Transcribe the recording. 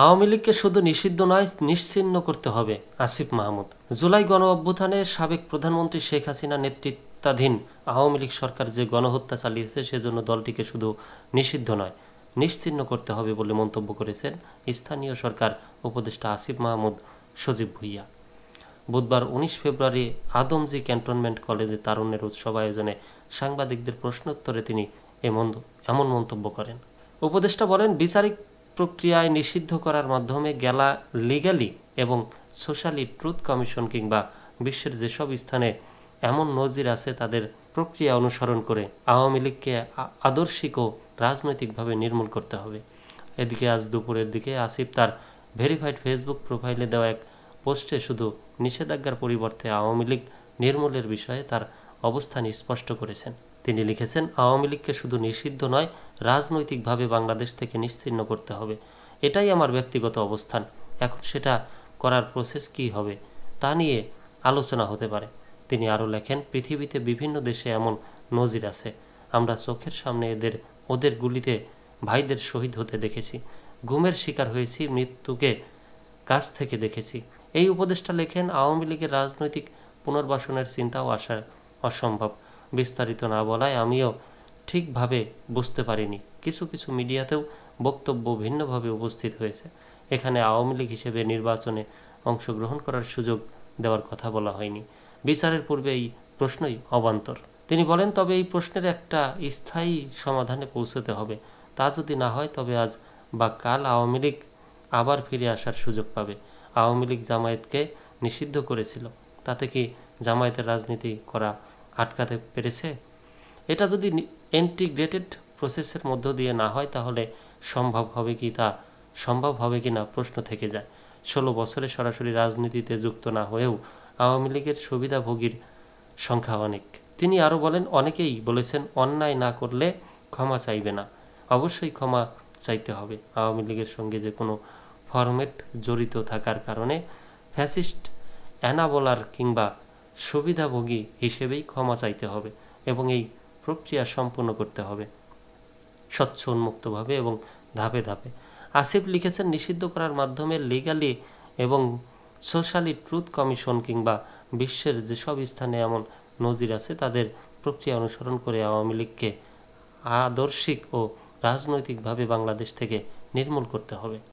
আওয়ামী লীগকে শুধু নিষিদ্ধ নয়, নিশ্চিহ্ন করতে হবে আসিফ মাহমুদ। জুলাই গণ অভ্যুত্থানে সাবেক প্রধানমন্ত্রী শেখ হাসিনা নেতৃত্বাধীন আওয়ামী লীগ সরকার যে গণহত্যা চালিয়েছে, সেজন্য দলটিকে শুধু নিষিদ্ধ নয়, নিশ্চিহ্ন করতে হবে বলে মন্তব্য করেছেন স্থানীয় সরকার উপদেষ্টা আসিফ মাহমুদ সজীব ভুঁইয়া। বুধবার ১৯ ফেব্রুয়ারি আদমজী ক্যান্টনমেন্ট কলেজে তারুণ্যের উৎসব আয়োজনে সাংবাদিকদের প্রশ্নোত্তরে তিনি এমন মন্তব্য করেন। উপদেষ্টা বলেন, বিচারিক প্রক্রিয়ায় নিষিদ্ধ করার মাধ্যমে গেলা লিগ্যালি এবং সোশ্যালি ট্রুথ কমিশন কিংবা বিশ্বের যেসব স্থানে এমন নজির আছে, তাদের প্রক্রিয়া অনুসরণ করে আওয়ামী লীগকে আদর্শিক ও রাজনৈতিকভাবে নির্মূল করতে হবে। এদিকে আজ দুপুরের দিকে আসিফ তার ভেরিফাইড ফেসবুক প্রোফাইলে দেওয়া এক পোস্টে শুধু নিষেধাজ্ঞার পরিবর্তে আওয়ামী লীগ নির্মূলের বিষয়ে তার অবস্থান স্পষ্ট করেছেন। তিনি লিখেছেন, আওয়ামী লীগকে শুধু নিষিদ্ধ নয়, রাজনৈতিকভাবে বাংলাদেশ থেকে নিশ্চিহ্ন করতে হবে। এটাই আমার ব্যক্তিগত অবস্থান। এখন সেটা করার প্রসেস কী হবে তা নিয়ে আলোচনা হতে পারে। তিনি আরও লেখেন, পৃথিবীতে বিভিন্ন দেশে এমন নজির আছে। আমরা চোখের সামনে ওদের গুলিতে ভাইদের শহীদ হতে দেখেছি, গুমের শিকার হয়েছি, মৃত্যুকে কাছ থেকে দেখেছি। এই উপদেষ্টা লেখেন, আওয়ামী লীগের রাজনৈতিক পুনর্বাসনের চিন্তাও আসা অসম্ভব। বিস্তারিত না বলায় আমিও ঠিকভাবে বুঝতে পারিনি। কিছু কিছু মিডিয়াতেও বক্তব্য ভিন্নভাবে উপস্থিত হয়েছে। এখানে আওয়ামী লীগ হিসেবে নির্বাচনে অংশগ্রহণ করার সুযোগ দেওয়ার কথা বলা হয়নি। বিচারের পূর্বে এই প্রশ্নই অবান্তর। তিনি বলেন, তবে এই প্রশ্নের একটা স্থায়ী সমাধানে পৌঁছতে হবে। তা যদি না হয়, তবে আজ বা কাল আওয়ামী লীগ আবার ফিরে আসার সুযোগ পাবে। আওয়ামী লীগ জামায়াতকে নিষিদ্ধ করেছিল, তাতে কি জামায়াতের রাজনীতি করা আটকাতে পেরেছে? এটা যদি ইন্টিগ্রেটেড প্রসেসের মধ্য দিয়ে না হয়, তাহলে সম্ভব হবে কি না প্রশ্ন থেকে যায়। ১৬ বছরে সরাসরি রাজনীতিতে যুক্ত না হয়েও আওয়ামী লীগের সুবিধাভোগীর সংখ্যা অনেক। তিনি আরও বলেন, অনেকেই বলেছেন অন্যায় না করলে ক্ষমা চাইবে না। অবশ্যই ক্ষমা চাইতে হবে। আওয়ামী লীগের সঙ্গে যে কোনো ফরম্যাট জড়িত থাকার কারণে ফ্যাসিস্ট অ্যানাবলার কিংবা সুবিধাভোগী হিসেবেই ক্ষমা চাইতে হবে এবং এই প্রক্রিয়া সম্পূর্ণ করতে হবে স্বচ্ছ উন্মুক্তভাবে এবং ধাপে ধাপে। আসিফ লিখেছেন, নিষিদ্ধ করার মাধ্যমে লিগ্যালি এবং সোশ্যালি ট্রুথ কমিশন কিংবা বিশ্বের যেসব স্থানে এমন নজির আছে, তাদের প্রক্রিয়া অনুসরণ করে আওয়ামী লীগকে আদর্শিক ও রাজনৈতিকভাবে বাংলাদেশ থেকে নির্মূল করতে হবে।